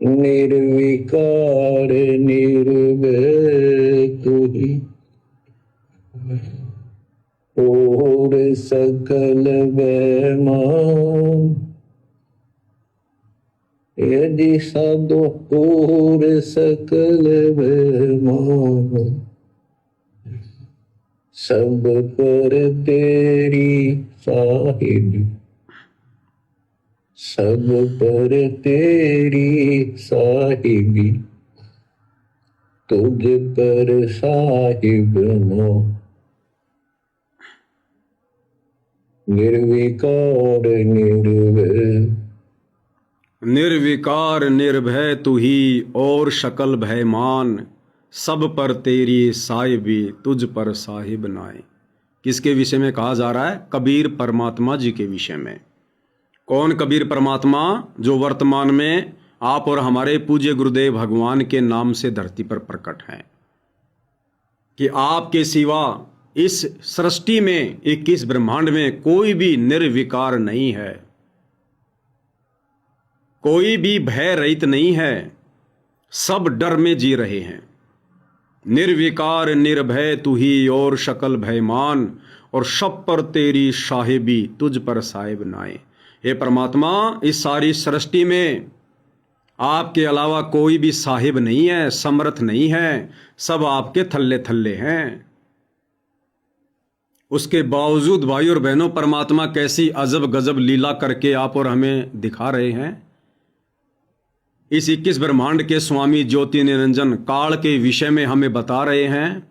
निर्विकार निर्भय तू ही और सकल वैमान। यदि साधु और सकल वैमान, सब पर तेरी साहिबी, सब पर तेरी साहिबी, तुझ पर साहिब नो। निर्विकार निर्भय, निर्विकार निर्भय तू ही और शकल भयमान, सब पर तेरी साहिबी, तुझ पर साहिब नाए। किसके विषय में कहा जा रहा है? कबीर परमात्मा जी के विषय में। कौन कबीर परमात्मा? जो वर्तमान में आप और हमारे पूज्य गुरुदेव भगवान के नाम से धरती पर प्रकट हैं कि आपके सिवा इस सृष्टि में, 21 ब्रह्मांड में कोई भी निर्विकार नहीं है, कोई भी भय रहित नहीं है, सब डर में जी रहे हैं। निर्विकार निर्भय तू ही और शकल भयमान, और सब पर तेरी साहिबी, तुझ पर साहिब नाए। हे परमात्मा, इस सारी सृष्टि में आपके अलावा कोई भी साहिब नहीं है, समर्थ नहीं है, सब आपके थल्ले थल्ले हैं। उसके बावजूद भाई और बहनों, परमात्मा कैसी अजब गजब लीला करके आप और हमें दिखा रहे हैं। इस 21 ब्रह्मांड के स्वामी ज्योति निरंजन काल के विषय में हमें बता रहे हैं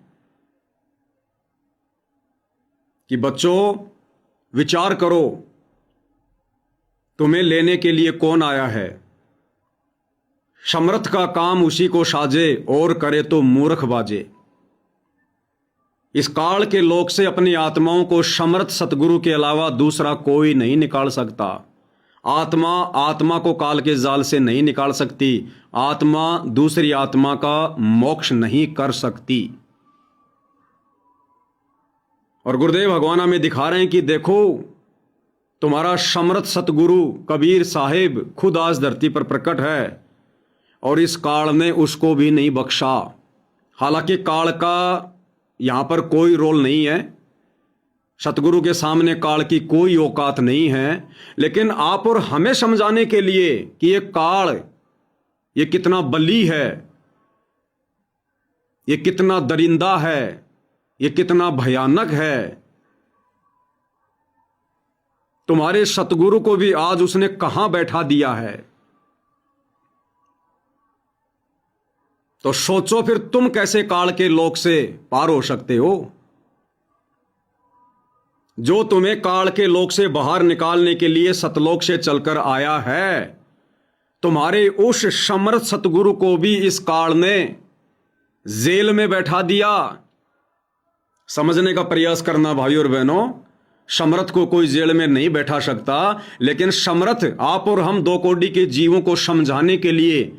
कि बच्चों, विचार करो, तुम्हें लेने के लिए कौन आया है? समर्थ का काम उसी को साजे, और करे तो मूर्ख बाजे। इस काल के लोक से अपनी आत्माओं को समर्थ सतगुरु के अलावा दूसरा कोई नहीं निकाल सकता। आत्मा आत्मा को काल के जाल से नहीं निकाल सकती। आत्मा दूसरी आत्मा का मोक्ष नहीं कर सकती। और गुरुदेव भगवान हमें दिखा रहे हैं कि देखो, तुम्हारा समर्थ सतगुरु कबीर साहिब खुद आज धरती पर प्रकट है, और इस काल ने उसको भी नहीं बख्शा। हालांकि काल का यहां पर कोई रोल नहीं है, सतगुरु के सामने काल की कोई औकात नहीं है, लेकिन आप और हमें समझाने के लिए कि ये काल, ये कितना बली है, ये कितना दरिंदा है, ये कितना भयानक है। तुम्हारे सतगुरु को भी आज उसने कहां बैठा दिया है। तो सोचो फिर, तुम कैसे काल के लोक से पार हो सकते हो? जो तुम्हें काल के लोक से बाहर निकालने के लिए सतलोक से चलकर आया है, तुम्हारे उस समर्थ सतगुरु को भी इस काल ने जेल में बैठा दिया। समझने का प्रयास करना भाई और बहनों, समर्थ को कोई जेल में नहीं बैठा सकता, लेकिन समर्थ आप और हम 2 कोटि के जीवों को समझाने के लिए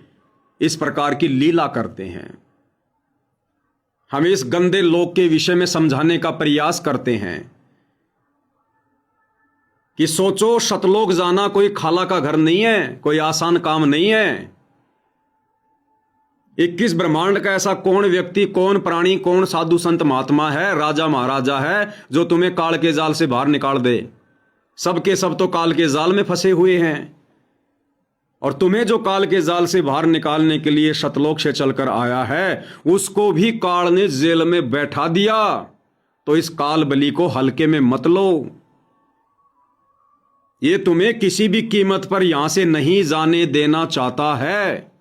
इस प्रकार की लीला करते हैं। हम इस गंदे लोक के विषय में समझाने का प्रयास करते हैं कि सोचो, सतलोक जाना कोई खाला का घर नहीं है, कोई आसान काम नहीं है। 21 ब्रह्मांड का ऐसा कौन व्यक्ति, कौन प्राणी, कौन साधु संत महात्मा है, राजा महाराजा है, जो तुम्हें काल के जाल से बाहर निकाल दे? सबके सब तो काल के जाल में फंसे हुए हैं, और तुम्हें जो काल के जाल से बाहर निकालने के लिए सतलोक से चलकर आया है, उसको भी काल ने जेल में बैठा दिया। तो इस काल बली को हल्के में मत लो। ये तुम्हें किसी भी कीमत पर यहां से नहीं जाने देना चाहता है।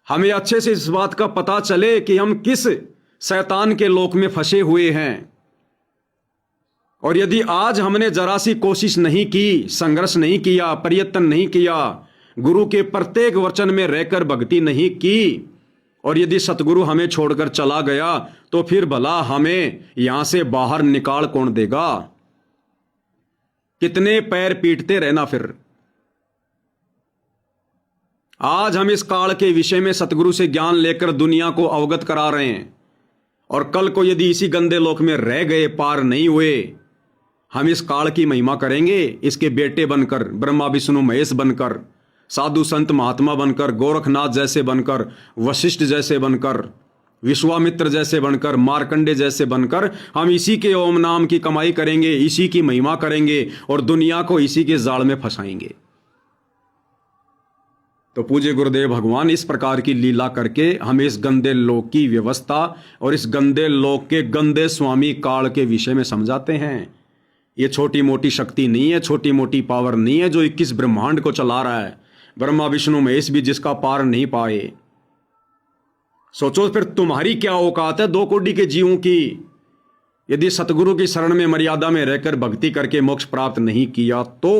हमें अच्छे से इस बात का पता चले कि हम किस शैतान के लोक में फंसे हुए हैं। और यदि आज हमने जरा सी कोशिश नहीं की, संघर्ष नहीं किया, प्रयत्न नहीं किया, गुरु के प्रत्येक वचन में रहकर भक्ति नहीं की, और यदि सतगुरु हमें छोड़कर चला गया, तो फिर भला हमें यहां से बाहर निकाल कौन देगा? कितने पैर पीटते रहना फिर। आज हम इस काल के विषय में सतगुरु से ज्ञान लेकर दुनिया को अवगत करा रहे हैं, और कल को यदि इसी गंदे लोक में रह गए, पार नहीं हुए, हम इस काल की महिमा करेंगे, इसके बेटे बनकर, ब्रह्मा विष्णु महेश बनकर, साधु संत महात्मा बनकर, गोरखनाथ जैसे बनकर, वशिष्ठ जैसे बनकर, विश्वामित्र जैसे बनकर, मार्कंडे जैसे बनकर हम इसी के ओम नाम की कमाई करेंगे, इसी की महिमा करेंगे और दुनिया को इसी के जाल में फंसाएंगे। तो पूज्य गुरुदेव भगवान इस प्रकार की लीला करके हमें इस गंदे लोक की व्यवस्था और इस गंदे लोक के गंदे स्वामी काल के विषय में समझाते हैं। ये छोटी मोटी शक्ति नहीं है, छोटी मोटी पावर नहीं है जो 21 ब्रह्मांड को चला रहा है। ब्रह्मा विष्णु महेश भी जिसका पार नहीं पाए। सोचो फिर तुम्हारी क्या औकात है 2 कोटि के जीवों की। यदि सतगुरु की शरण में मर्यादा में रहकर भक्ति करके मोक्ष प्राप्त नहीं किया तो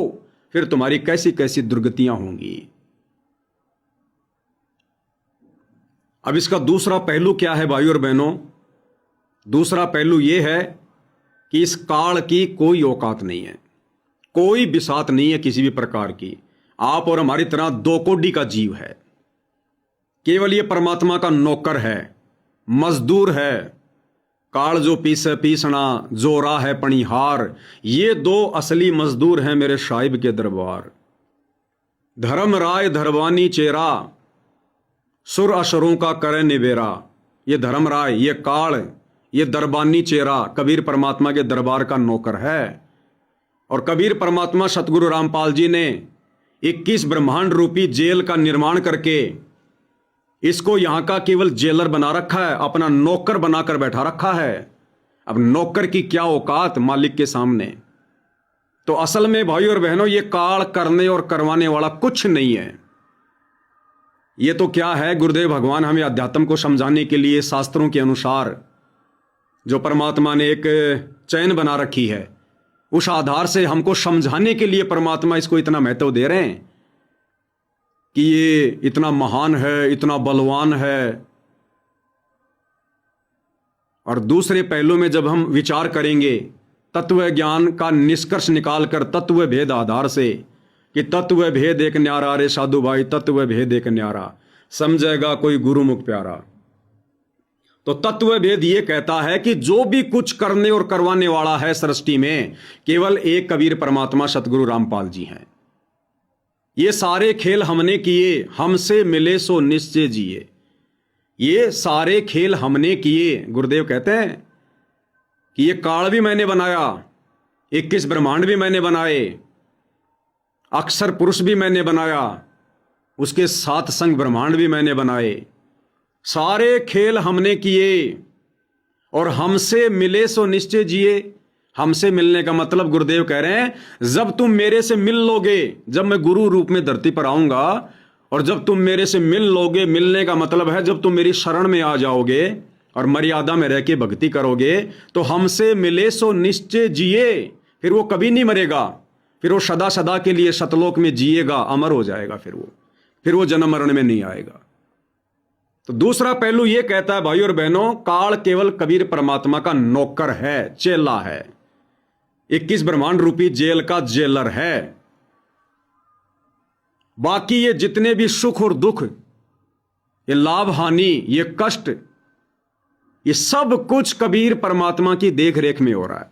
फिर तुम्हारी कैसी कैसी दुर्गतियां होंगी। अब इसका दूसरा पहलू क्या है भाइयों और बहनों? दूसरा पहलू यह है कि इस काल की कोई औकात नहीं है, कोई बिसात नहीं है किसी भी प्रकार की। आप और हमारी तरह 2 कोटि का जीव है, केवल ये परमात्मा का नौकर है, मजदूर है। काल जो पीसे पीसना, जोरा है पणिहार, ये 2 असली मजदूर हैं मेरे साहिब के दरबार। धर्म राय धरवानी चेरा, सुर असुरों का करे निबेरा। ये धर्मराय, ये काल, ये दरबानी चेहरा कबीर परमात्मा के दरबार का नौकर है। और कबीर परमात्मा सतगुरु रामपाल जी ने 21 ब्रह्मांड रूपी जेल का निर्माण करके इसको यहां का केवल जेलर बना रखा है, अपना नौकर बनाकर बैठा रखा है। अब नौकर की क्या औकात मालिक के सामने। तो असल में भाइयों और बहनों ये काल करने और करवाने वाला कुछ नहीं है। ये तो क्या है, गुरुदेव भगवान हमें अध्यात्म को समझाने के लिए शास्त्रों के अनुसार जो परमात्मा ने एक चैन बना रखी है, उस आधार से हमको समझाने के लिए परमात्मा इसको इतना महत्व दे रहे हैं कि ये इतना महान है, इतना बलवान है। और दूसरे पहलू में जब हम विचार करेंगे तत्व ज्ञान का निष्कर्ष निकालकर तत्व भेद आधार से कि तत्व भेद एक न्यारा रे साधु भाई, तत्व भेद एक न्यारा, समझेगा कोई गुरुमुख प्यारा। तो तत्व भेद ये कहता है कि जो भी कुछ करने और करवाने वाला है सृष्टि में, केवल एक कबीर परमात्मा सतगुरु रामपाल जी हैं। ये सारे खेल हमने किए, हमसे मिले सो निश्चय जिए। ये सारे खेल हमने किए। गुरुदेव कहते हैं कि ये काल भी मैंने बनाया, 21 ब्रह्मांड भी मैंने बनाए, अक्षर पुरुष भी मैंने बनाया, उसके 7 संग ब्रह्मांड भी मैंने बनाए। सारे खेल हमने किए और हमसे मिले सो निश्चय जिए। हमसे मिलने का मतलब गुरुदेव कह रहे हैं, जब तुम मेरे से मिल लोगे, जब मैं गुरु रूप में धरती पर आऊंगा और जब तुम मेरे से मिल लोगे, मिलने का मतलब है जब तुम मेरी शरण में आ जाओगे और मर्यादा में रह के भक्ति करोगे, तो हमसे मिले सो निश्चय जिए। फिर वो कभी नहीं मरेगा, फिर वो सदा सदा के लिए सतलोक में जिएगा, अमर हो जाएगा। फिर वो जन्म मरण में नहीं आएगा। तो दूसरा पहलू यह कहता है भाइयों और बहनों, काल केवल कबीर परमात्मा का नौकर है, चेला है, 21 ब्रह्मांड रूपी जेल का जेलर है। बाकी ये जितने भी सुख और दुख, ये लाभ हानि, ये कष्ट, ये सब कुछ कबीर परमात्मा की देख रेख में हो रहा है।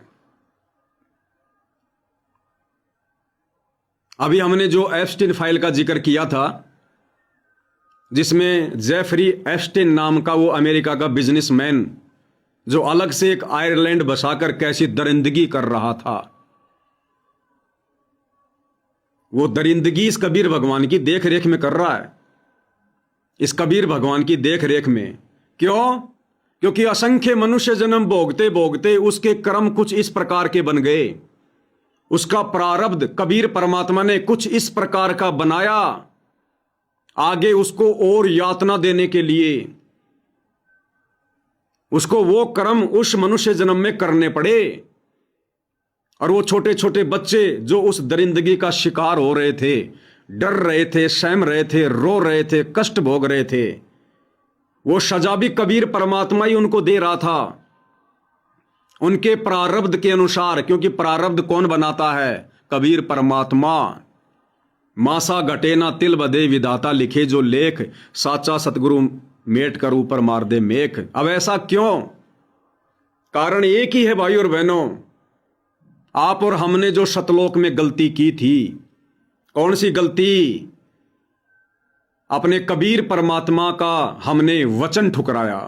अभी हमने जो एप्स्टीन फाइल का जिक्र किया था, जिसमें जेफरी एप्स्टीन नाम का वो अमेरिका का बिजनेसमैन जो अलग से एक आयरलैंड बसाकर कैसी दरिंदगी कर रहा था, वो दरिंदगी इस कबीर भगवान की देख रेख में कर रहा है, इस कबीर भगवान की देख रेख में। क्यों? क्योंकि असंख्य मनुष्य जन्म भोगते भोगते उसके कर्म कुछ इस प्रकार के बन गए, उसका प्रारब्ध कबीर परमात्मा ने कुछ इस प्रकार का बनाया, आगे उसको और यातना देने के लिए उसको वो कर्म उस मनुष्य जन्म में करने पड़े। और वो छोटे छोटे बच्चे जो उस दरिंदगी का शिकार हो रहे थे, डर रहे थे, सहम रहे थे, रो रहे थे, कष्ट भोग रहे थे, वो सजा भी कबीर परमात्मा ही उनको दे रहा था, उनके प्रारब्ध के अनुसार। क्योंकि प्रारब्ध कौन बनाता है? कबीर परमात्मा। मासा घटे ना तिल बदे, विधाता लिखे जो लेख, साचा सतगुरु मेट कर ऊपर मार दे मेख। अब ऐसा क्यों? कारण एक ही है भाई और बहनों, आप और हमने जो सतलोक में गलती की थी, कौन सी गलती? अपने कबीर परमात्मा का हमने वचन ठुकराया,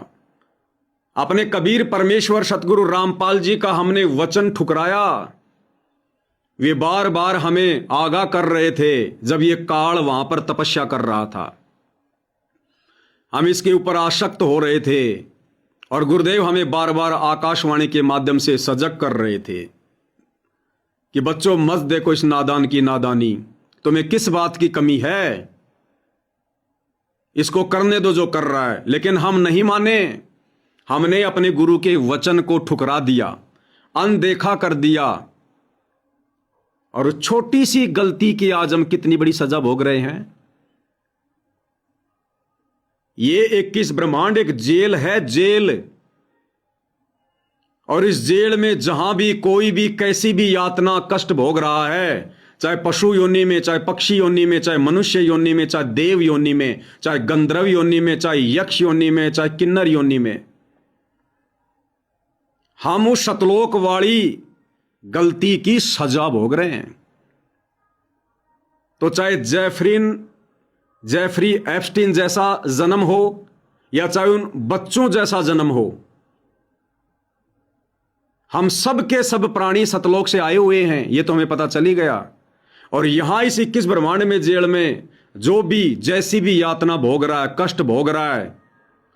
अपने कबीर परमेश्वर सतगुरु रामपाल जी का हमने वचन ठुकराया। वे बार बार हमें आगाह कर रहे थे जब ये काल वहां पर तपस्या कर रहा था, हम इसके ऊपर आसक्त हो रहे थे और गुरुदेव हमें बार बार आकाशवाणी के माध्यम से सजग कर रहे थे कि बच्चों मत देखो इस नादान की नादानी, तुम्हें किस बात की कमी है, इसको करने दो जो कर रहा है। लेकिन हम नहीं माने, हमने अपने गुरु के वचन को ठुकरा दिया, अनदेखा कर दिया और छोटी सी गलती की आज हम कितनी बड़ी सजा भोग रहे हैं। ये 21 ब्रह्मांड एक जेल है, जेल। और इस जेल में जहां भी कोई भी कैसी भी यातना कष्ट भोग रहा है, चाहे पशु योनि में, चाहे पक्षी योनि में, चाहे मनुष्य योनि में, चाहे देव योनि में, चाहे गंधर्व योनि में, चाहे यक्ष योनि में, चाहे किन्नर योनि में, हम उस सतलोक वाली गलती की सजा भोग रहे हैं। तो चाहे जेफरी एप्स्टीन जैसा जन्म हो या चाहे उन बच्चों जैसा जन्म हो, हम सब के सब प्राणी सतलोक से आए हुए हैं, ये तो हमें पता चल ही गया। और यहां इस 21 ब्रह्मांड में जेल में जो भी जैसी भी यातना भोग रहा है, कष्ट भोग रहा है,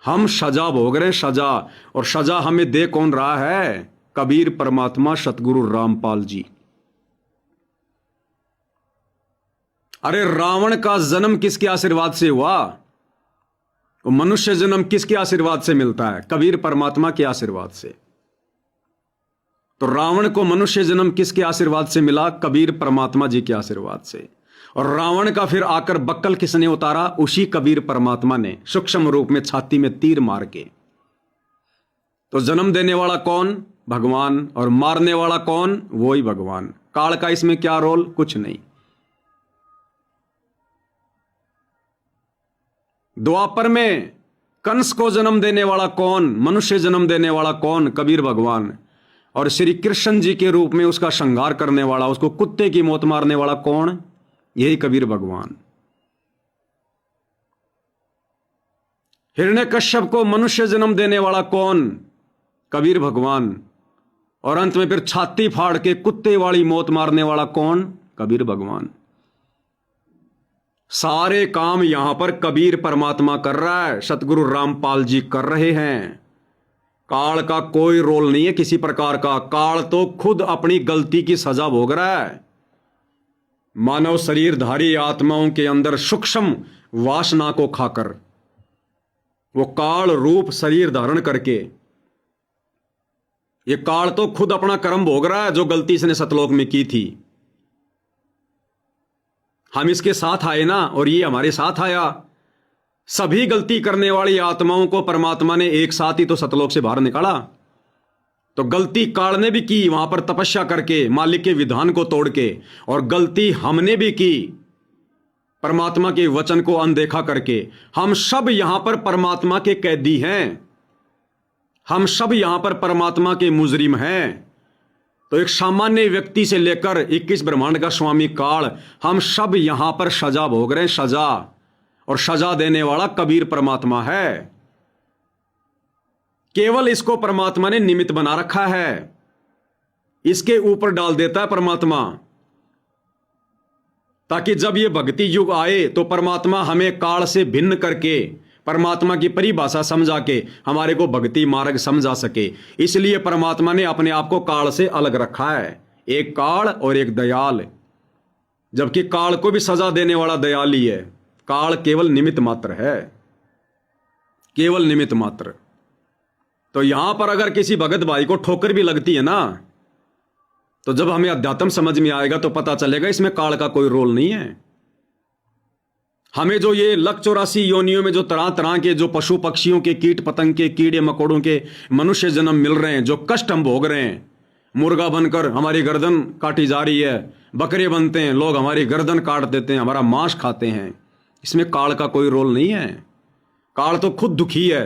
हम सजा भोग रहे हैं, सजा। और सजा हमें दे कौन रहा है? कबीर परमात्मा सतगुरु रामपाल जी। अरे रावण का जन्म किसके आशीर्वाद से हुआ? वो मनुष्य जन्म किसके आशीर्वाद से मिलता है? कबीर परमात्मा के आशीर्वाद से। तो रावण को मनुष्य जन्म किसके आशीर्वाद से मिला? कबीर परमात्मा जी के आशीर्वाद से। और रावण का फिर आकर बक्कल किसने उतारा? उसी कबीर परमात्मा ने, सूक्ष्म रूप में छाती में तीर मार के। तो जन्म देने वाला कौन? भगवान। और मारने वाला कौन? वो ही भगवान। काल का इसमें क्या रोल? कुछ नहीं। द्वापर में कंस को जन्म देने वाला कौन? मनुष्य जन्म देने वाला कौन? कबीर भगवान। और श्री कृष्ण जी के रूप में उसका श्रृंगार करने वाला, उसको कुत्ते की मौत मारने वाला कौन? यही कबीर भगवान। हिरण्यकश्यप को मनुष्य जन्म देने वाला कौन? कबीर भगवान। और अंत में फिर छाती फाड़ के कुत्ते वाली मौत मारने वाला कौन? कबीर भगवान। सारे काम यहां पर कबीर परमात्मा कर रहा है, सतगुरु रामपाल जी कर रहे हैं। काल का कोई रोल नहीं है किसी प्रकार का। काल तो खुद अपनी गलती की सजा भोग रहा है। मानव शरीरधारी आत्माओं के अंदर सूक्ष्म वासना को खाकर, वो काल रूप शरीर धारण करके, ये काल तो खुद अपना कर्म भोग रहा है जो गलती इसने सतलोक में की थी। हम इसके साथ आए ना, और ये हमारे साथ आया। सभी गलती करने वाली आत्माओं को परमात्मा ने एक साथ ही तो सतलोक से बाहर निकाला। तो गलती काल ने भी की वहां पर तपस्या करके, मालिक के विधान को तोड़ के, और गलती हमने भी की परमात्मा के वचन को अनदेखा करके। हम सब यहां पर परमात्मा के कैदी हैं, हम सब यहां पर परमात्मा के मुजरिम हैं। तो एक सामान्य व्यक्ति से लेकर 21 ब्रह्मांड का स्वामी काल, हम सब यहां पर सजा भोग रहे हैं, सजा। और सजा देने वाला कबीर परमात्मा है। केवल इसको परमात्मा ने निमित्त बना रखा है, इसके ऊपर डाल देता है परमात्मा, ताकि जब ये भक्ति युग आए तो परमात्मा हमें काल से भिन्न करके, परमात्मा की परिभाषा समझा के हमारे को भक्ति मार्ग समझा सके। इसलिए परमात्मा ने अपने आप को काल से अलग रखा है, एक काल और एक दयाल। जबकि काल को भी सजा देने वाला दयाल ही है। काल केवल निमित्त मात्र है, केवल निमित्त मात्र। तो यहां पर अगर किसी भगत भाई को ठोकर भी लगती है ना, तो जब हमें अध्यात्म समझ में आएगा तो पता चलेगा इसमें काल का कोई रोल नहीं है। हमें जो ये 184 योनियों में जो तरह तरह के जो पशु पक्षियों के, कीट पतंग के, कीड़े मकोड़ों के मनुष्य जन्म मिल रहे हैं, जो कष्ट हम भोग रहे हैं, मुर्गा बनकर हमारी गर्दन काटी जा रही है, बकरे बनते हैं लोग, हमारी गर्दन काट देते हैं, हमारा मांस खाते हैं, इसमें काल का कोई रोल नहीं है। काल तो खुद दुखी है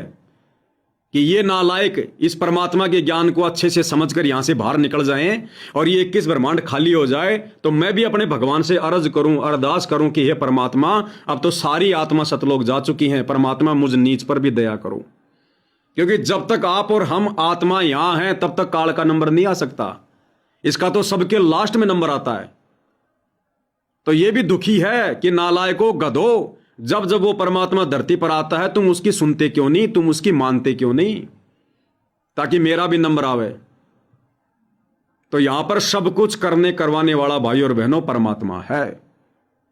कि ये नालायक इस परमात्मा के ज्ञान को अच्छे से समझकर यहां से बाहर निकल जाएं और ये 21 ब्रह्मांड खाली हो जाए, तो मैं भी अपने भगवान से अर्ज करूं, अरदास करूं कि हे परमात्मा, अब तो सारी आत्मा सतलोक जा चुकी हैं, परमात्मा मुझ नीच पर भी दया करो। क्योंकि जब तक आप और हम आत्मा यहां हैं तब तक काल का नंबर नहीं आ सकता, इसका तो सबके लास्ट में नंबर आता है। तो ये भी दुखी है कि नालायको गधो, जब जब वो परमात्मा धरती पर आता है तुम उसकी सुनते क्यों नहीं, तुम उसकी मानते क्यों नहीं, ताकि मेरा भी नंबर आवे। तो यहां पर सब कुछ करने करवाने वाला भाई और बहनों परमात्मा है,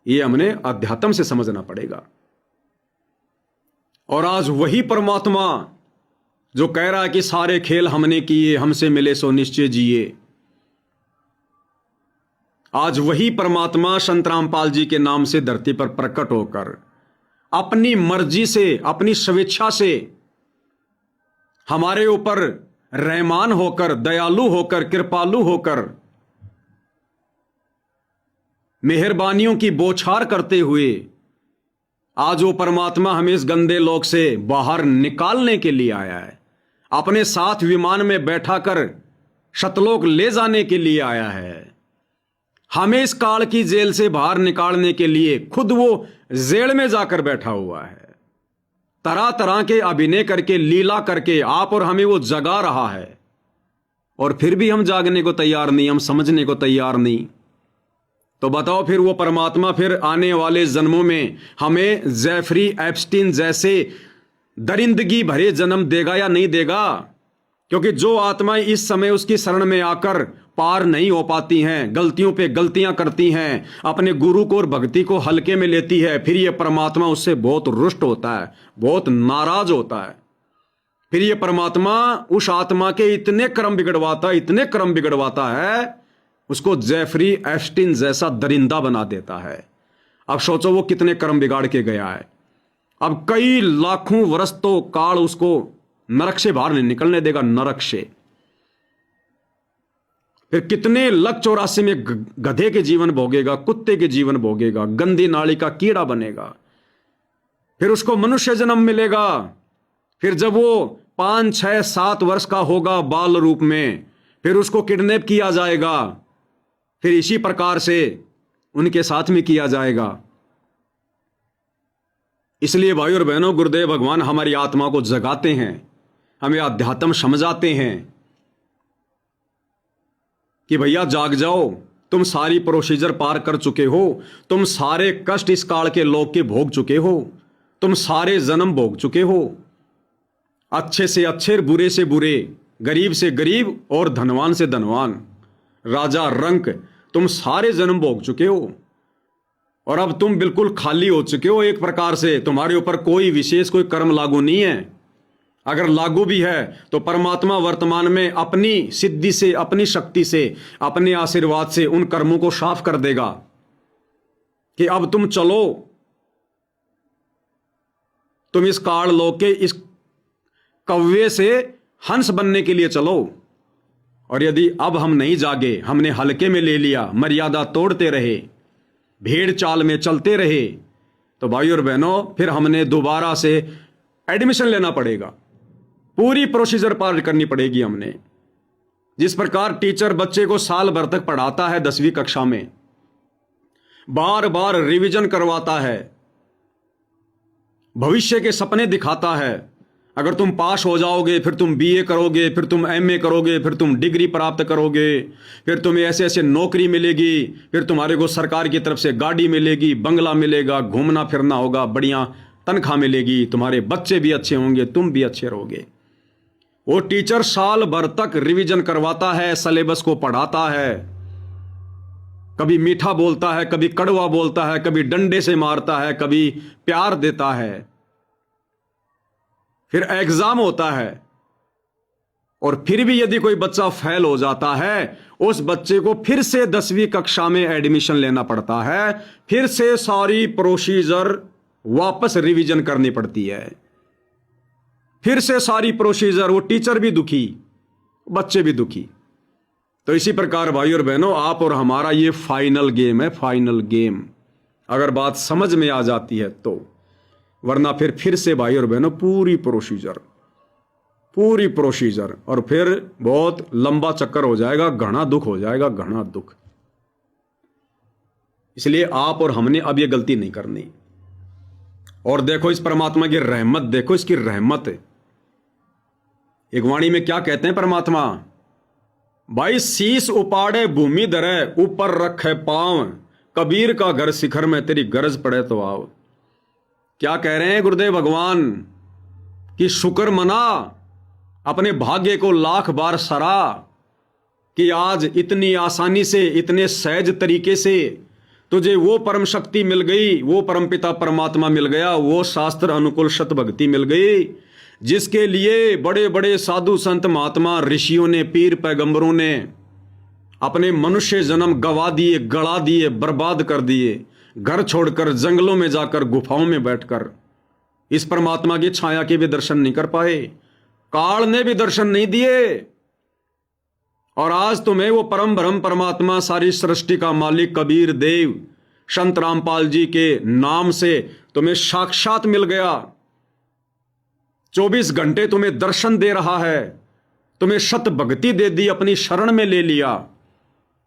ये हमने अध्यात्म से समझना पड़ेगा। और आज वही परमात्मा जो कह रहा है कि सारे खेल हमने किए, हमसे मिले सो निश्चय जिए, आज वही परमात्मा संत रामपाल जी के नाम से धरती पर प्रकट होकर अपनी मर्जी से, अपनी स्वेच्छा से हमारे ऊपर रहमान होकर, दयालु होकर, कृपालु होकर, मेहरबानियों की बौछार करते हुए आज वो परमात्मा हमें इस गंदे लोक से बाहर निकालने के लिए आया है, अपने साथ विमान में बैठाकर सतलोक ले जाने के लिए आया है, हमें इस काल की जेल से बाहर निकालने के लिए खुद वो जेल में जाकर बैठा हुआ है, तरह तरह के अभिनय करके, लीला करके आप और हमें वो जगा रहा है, और फिर भी हम जागने को तैयार नहीं, हम समझने को तैयार नहीं। तो बताओ फिर वो परमात्मा फिर आने वाले जन्मों में हमें जेफरी एप्स्टीन जैसे दरिंदगी भरे जन्म देगा या नहीं देगा? क्योंकि जो आत्माएं इस समय उसकी शरण में आकर पार नहीं हो पाती हैं, गलतियों पे गलतियां करती हैं, अपने गुरु को और भक्ति को हल्के में लेती है, फिर ये परमात्मा उससे बहुत रुष्ट होता है, बहुत नाराज होता है। फिर ये परमात्मा उस आत्मा के इतने कर्म बिगड़वाता है, उसको जेफरी एप्स्टीन जैसा दरिंदा बना देता है। अब सोचो वो कितने कर्म बिगाड़ के गया है। अब कई लाखों वर्ष तो काल उसको नरक से बाहर नहीं निकलने देगा, नरक से। फिर कितने लख 84 में गधे के जीवन भोगेगा, कुत्ते के जीवन भोगेगा, गंदी नाली का कीड़ा बनेगा, फिर उसको मनुष्य जन्म मिलेगा। फिर जब वो 5, 6, 7 वर्ष का होगा बाल रूप में, फिर उसको किडनैप किया जाएगा, फिर इसी प्रकार से उनके साथ में किया जाएगा। इसलिए भाई और बहनों, गुरुदेव भगवान हमारी आत्मा को जगाते हैं, हमें अध्यात्म समझाते हैं कि भैया जाग जाओ, तुम सारी प्रोसीजर पार कर चुके हो, तुम सारे कष्ट इस काल के लोक के भोग चुके हो, तुम सारे जन्म भोग चुके हो, अच्छे से अच्छे, बुरे से बुरे, गरीब से गरीब और धनवान से धनवान, राजा रंक, तुम सारे जन्म भोग चुके हो, और अब तुम बिल्कुल खाली हो चुके हो। एक प्रकार से तुम्हारे ऊपर कोई विशेष कोई कर्म लागू नहीं है। अगर लागू भी है तो परमात्मा वर्तमान में अपनी सिद्धि से, अपनी शक्ति से, अपने आशीर्वाद से उन कर्मों को साफ कर देगा कि अब तुम चलो, तुम इस काल लोक के इस कव्वे से हंस बनने के लिए चलो। और यदि अब हम नहीं जागे, हमने हल्के में ले लिया, मर्यादा तोड़ते रहे, भेड़ चाल में चलते रहे, तो भाई और बहनों फिर हमने दोबारा से एडमिशन लेना पड़ेगा, पूरी प्रोसीजर पार करनी पड़ेगी हमने। जिस प्रकार टीचर बच्चे को साल भर तक पढ़ाता है 10वीं कक्षा में, बार बार रिवीजन करवाता है, भविष्य के सपने दिखाता है, अगर तुम पास हो जाओगे फिर तुम बीए करोगे, फिर तुम एमए करोगे, फिर तुम डिग्री प्राप्त करोगे, फिर तुम्हें ऐसे ऐसे नौकरी मिलेगी, फिर तुम्हारे को सरकार की तरफ से गाड़ी मिलेगी, बंगला मिलेगा, घूमना फिरना होगा, बढ़िया तनख्वाह मिलेगी, तुम्हारे बच्चे भी अच्छे होंगे, तुम भी अच्छे रहोगे। वो टीचर साल भर तक रिवीजन करवाता है, सिलेबस को पढ़ाता है, कभी मीठा बोलता है, कभी कड़वा बोलता है, कभी डंडे से मारता है, कभी प्यार देता है, फिर एग्जाम होता है, और फिर भी यदि कोई बच्चा फेल हो जाता है, उस बच्चे को फिर से 10वीं कक्षा में एडमिशन लेना पड़ता है, फिर से सारी प्रोसीजर वापस रिवीजन करनी पड़ती है, फिर से सारी प्रोसीजर। वो टीचर भी दुखी, बच्चे भी दुखी। तो इसी प्रकार भाई और बहनों, आप और हमारा ये फाइनल गेम है, फाइनल गेम, अगर बात समझ में आ जाती है तो। वरना फिर से भाई और बहनों पूरी प्रोसीजर पूरी प्रोसीजर, और फिर बहुत लंबा चक्कर हो जाएगा, घना दुख हो जाएगा, घना दुख। इसलिए आप और हमने अब ये गलती नहीं करनी। और देखो इस परमात्मा की रहमत, देखो इसकी रहमत। एक वाणी में क्या कहते हैं परमात्मा, भाई शीश उपाड़े भूमि धरे, ऊपर रखे पांव, कबीर का घर शिखर में, तेरी गरज पड़े तो आओ। क्या कह रहे हैं गुरुदेव भगवान कि शुक्र मना, अपने भाग्य को लाख बार सरा कि आज इतनी आसानी से, इतने सहज तरीके से तुझे वो परम शक्ति मिल गई, वो परम पिता परमात्मा मिल गया, वो शास्त्र अनुकूल शत भक्ति मिल गई, जिसके लिए बड़े बड़े साधु संत महात्मा ऋषियों ने, पीर पैगंबरों ने अपने मनुष्य जन्म गवा दिए, गड़ा दिए, बर्बाद कर दिए, घर छोड़कर जंगलों में जाकर गुफाओं में बैठकर इस परमात्मा की छाया के भी दर्शन नहीं कर पाए, काल ने भी दर्शन नहीं दिए। और आज तुम्हें वो परम ब्रह्म परमात्मा, सारी सृष्टि का मालिक कबीर देव संत रामपाल जी के नाम से तुम्हें साक्षात मिल गया। 24 घंटे तुम्हें दर्शन दे रहा है, तुम्हें शत भक्ति दे दी, अपनी शरण में ले लिया।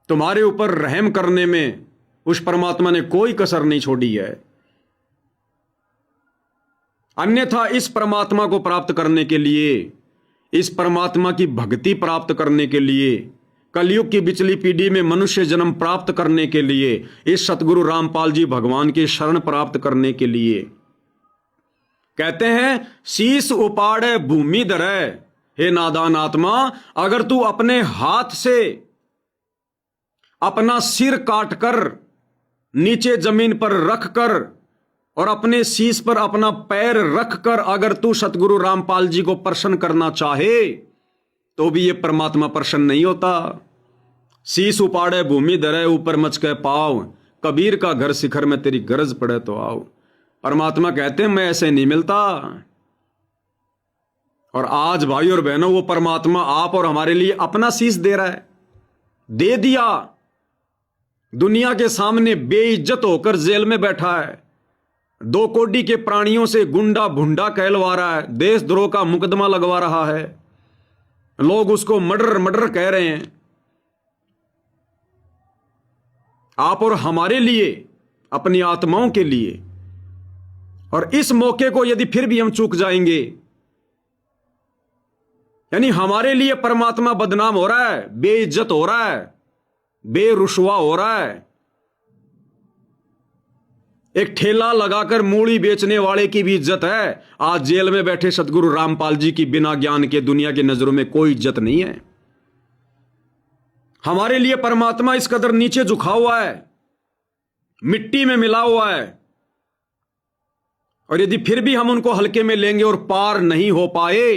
तुम्हारे ऊपर रहम करने में उस परमात्मा ने कोई कसर नहीं छोड़ी है। अन्यथा इस परमात्मा को प्राप्त करने के लिए, इस परमात्मा की भक्ति प्राप्त करने के लिए, कलयुग की बिचली पीढ़ी में मनुष्य जन्म प्राप्त करने के लिए, इस सतगुरु रामपाल जी भगवान की शरण प्राप्त करने के लिए, कहते हैं शीश उपाड़े भूमि धरे, हे नादान आत्मा, अगर तू अपने हाथ से अपना सिर काटकर नीचे जमीन पर रखकर और अपने शीश पर अपना पैर रखकर अगर तू सतगुरु रामपाल जी को प्रसन्न करना चाहे तो भी ये परमात्मा प्रसन्न नहीं होता। शीश उपाड़े भूमि धरे, ऊपर मच के पाव, कबीर का घर शिखर में, तेरी गरज पड़े तो आओ। परमात्मा कहते हैं मैं ऐसे नहीं मिलता। और आज भाई और बहनों, वो परमात्मा आप और हमारे लिए अपना शीश दे रहा है, दे दिया। दुनिया के सामने बेइज्जत होकर जेल में बैठा है, 2 कोड़ी के प्राणियों से गुंडा भुंडा कहलवा रहा है, देशद्रोह का मुकदमा लगवा रहा है, लोग उसको मर्डर मर्डर कह रहे हैं। आप और हमारे लिए, अपनी आत्माओं के लिए। और इस मौके को यदि फिर भी हम चूक जाएंगे, यानी हमारे लिए परमात्मा बदनाम हो रहा है, बेइज्जत हो रहा है, बेरुसवा हो रहा है। एक ठेला लगाकर मूली बेचने वाले की भी इज्जत है, आज जेल में बैठे सतगुरु रामपाल जी की बिना ज्ञान के दुनिया की नजरों में कोई इज्जत नहीं है। हमारे लिए परमात्मा इस कदर नीचे झुका हुआ है, मिट्टी में मिला हुआ है। और यदि फिर भी हम उनको हल्के में लेंगे और पार नहीं हो पाए,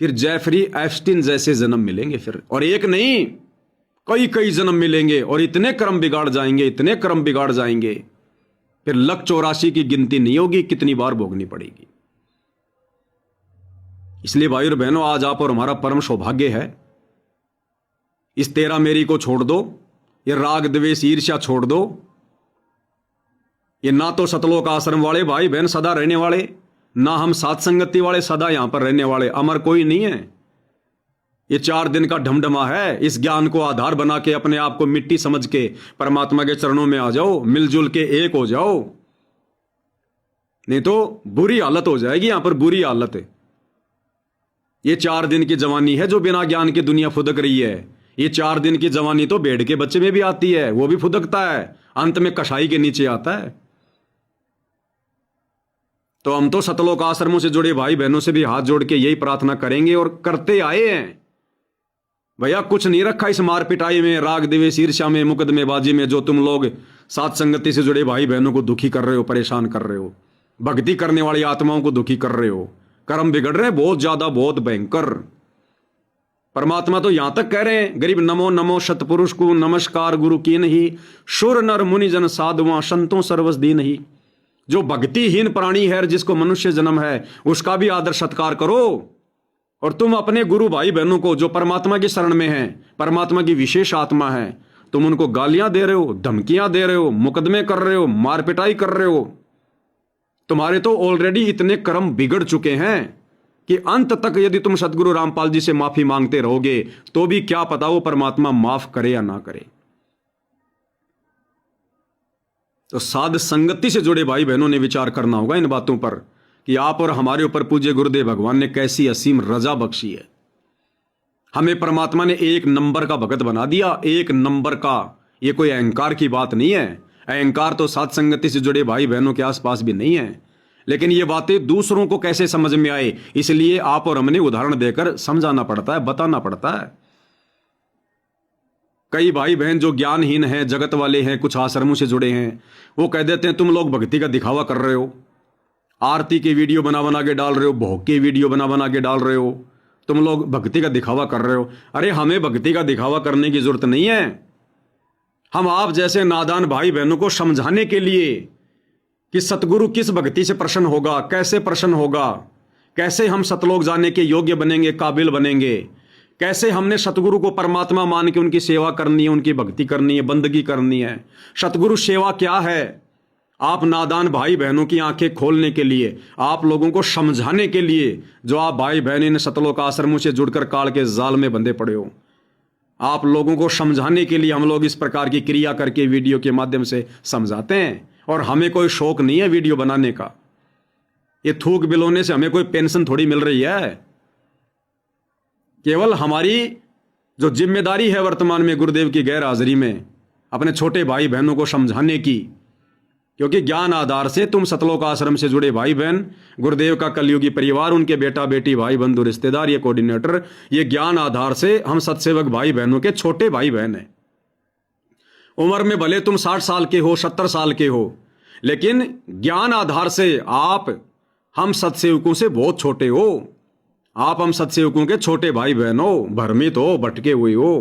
फिर जेफरी एप्स्टीन जैसे जन्म मिलेंगे फिर, और एक नहीं कई कई जन्म मिलेंगे, और इतने कर्म बिगाड़ जाएंगे, इतने कर्म बिगाड़ जाएंगे, फिर 184 की गिनती नहीं होगी, कितनी बार भोगनी पड़ेगी। इसलिए भाई और बहनों, आज आप और हमारा परम सौभाग्य है। इस तेरा मेरी को छोड़ दो, ये राग द्वेष ईर्ष्या छोड़ दो। ये ना तो सतलोक आश्रम वाले भाई बहन सदा रहने वाले, ना हम सात संगति वाले सदा यहां पर रहने वाले, अमर कोई नहीं है। ये 4 दिन का ढमढमा है। इस ज्ञान को आधार बना के अपने आप को मिट्टी समझ के परमात्मा के चरणों में आ जाओ, मिलजुल के एक हो जाओ, नहीं तो बुरी हालत हो जाएगी यहां पर, बुरी हालत है। ये 4 दिन की जवानी है जो बिना ज्ञान की दुनिया फुदक रही है। ये 4 दिन की जवानी तो भेड़ के बच्चे में भी आती है, वो भी फुदकता है, अंत में कसाई के नीचे आता है। तो हम तो सतलोक आश्रमों से जुड़े भाई बहनों से भी हाथ जोड़ के यही प्रार्थना करेंगे और करते आए हैं। भैया कुछ नहीं रखा इस मार पिटाई में, राग द्वेष ईर्ष्या में, मुकदमेबाजी में, जो तुम लोग सात संगति से जुड़े भाई बहनों को दुखी कर रहे हो, परेशान कर रहे हो, भक्ति करने वाली आत्माओं को दुखी कर रहे हो। कर्म बिगड़ रहे हैं बहुत ज्यादा, बहुत भयंकर। परमात्मा तो यहां तक कह रहे हैं, गरीब नमो नमो सतपुरुष को नमस्कार गुरु की नहीं, शुर नर मुनि जन साधुआ संतों सर्वस दी नहीं। जो भक्तिहीन प्राणी है, जिसको मनुष्य जन्म है, उसका भी आदर सत्कार करो। और तुम अपने गुरु भाई बहनों को जो परमात्मा की शरण में हैं, परमात्मा की विशेष आत्मा है, तुम उनको गालियां दे रहे हो, धमकियां दे रहे हो, मुकदमे कर रहे हो, मार पिटाई कर रहे हो। तुम्हारे तो ऑलरेडी इतने कर्म बिगड़ चुके हैं, कि अंत तक यदि तुम सतगुरु रामपाल जी से माफी मांगते रहोगे तो भी क्या पता वो परमात्मा माफ करे या ना करे। तो साध संगति से जुड़े भाई बहनों ने विचार करना होगा इन बातों पर कि आप और हमारे ऊपर पूज्य गुरुदेव भगवान ने कैसी असीम रजा बख्शी है। हमें परमात्मा ने एक नंबर का भगत बना दिया, एक नंबर का। ये कोई अहंकार की बात नहीं है, अहंकार तो साध संगति से जुड़े भाई बहनों के आसपास भी नहीं है। लेकिन ये बातें दूसरों को कैसे समझ में आए, इसलिए आप और हमने उदाहरण देकर समझाना पड़ता है, बताना पड़ता है। कई भाई बहन जो ज्ञानहीन हैं, जगत वाले हैं, कुछ आश्रमों से जुड़े हैं, वो कह देते हैं तुम लोग भक्ति का दिखावा कर रहे हो, आरती की वीडियो बना बना के डाल रहे हो, भोग की वीडियो बना बना के डाल रहे हो, तुम लोग भक्ति का दिखावा कर रहे हो। अरे हमें भक्ति का दिखावा करने की जरूरत नहीं है। हम आप जैसे नादान भाई बहनों को समझाने के लिए कि सतगुरु किस भक्ति से प्रसन्न होगा, कैसे प्रसन्न होगा, कैसे हम सतलोक जाने के योग्य बनेंगे, काबिल बनेंगे, कैसे हमने सतगुरु को परमात्मा मान के उनकी सेवा करनी है, उनकी भक्ति करनी है, बंदगी करनी है। सतगुरु सेवा क्या है, आप नादान भाई बहनों की आंखें खोलने के लिए, आप लोगों को समझाने के लिए, जो आप भाई बहन इन सतलोक आश्रमों से जुड़कर काल के जाल में बंधे पड़े हो, आप लोगों को समझाने के लिए हम लोग इस प्रकार की क्रिया करके वीडियो के माध्यम से समझाते हैं। और हमें कोई शौक नहीं है वीडियो बनाने का। ये थूक बिलोने से हमें कोई पेंशन थोड़ी मिल रही है। केवल हमारी जो जिम्मेदारी है वर्तमान में गुरुदेव की गैर हाजिरी में अपने छोटे भाई बहनों को समझाने की, क्योंकि ज्ञान आधार से तुम सतलोक आश्रम से जुड़े भाई बहन, गुरुदेव का कलयुगी परिवार, उनके बेटा बेटी, भाई बंधु रिश्तेदार, ये कोऑर्डिनेटर, ये ज्ञान आधार से हम सत्सेवक भाई बहनों के छोटे भाई बहन हैं। उम्र में भले तुम 60 साल के हो, 70 साल के हो, लेकिन ज्ञान आधार से आप हम सत्सेवकों से बहुत छोटे हो। आप हम सत्सेवकों के छोटे भाई बहन हो, भ्रमित हो, भटके हुए हो।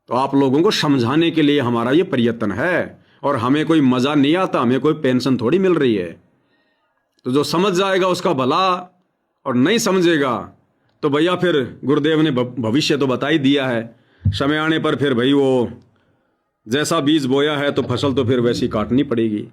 तो आप लोगों को समझाने के लिए हमारा ये प्रयत्न है। और हमें कोई मजा नहीं आता, हमें कोई पेंशन थोड़ी मिल रही है। तो जो समझ जाएगा उसका भला, और नहीं समझेगा तो भैया फिर गुरुदेव ने भविष्य तो बता ही दिया है। समय आने पर फिर भाई वो जैसा बीज बोया है तो फसल तो फिर वैसी काटनी पड़ेगी।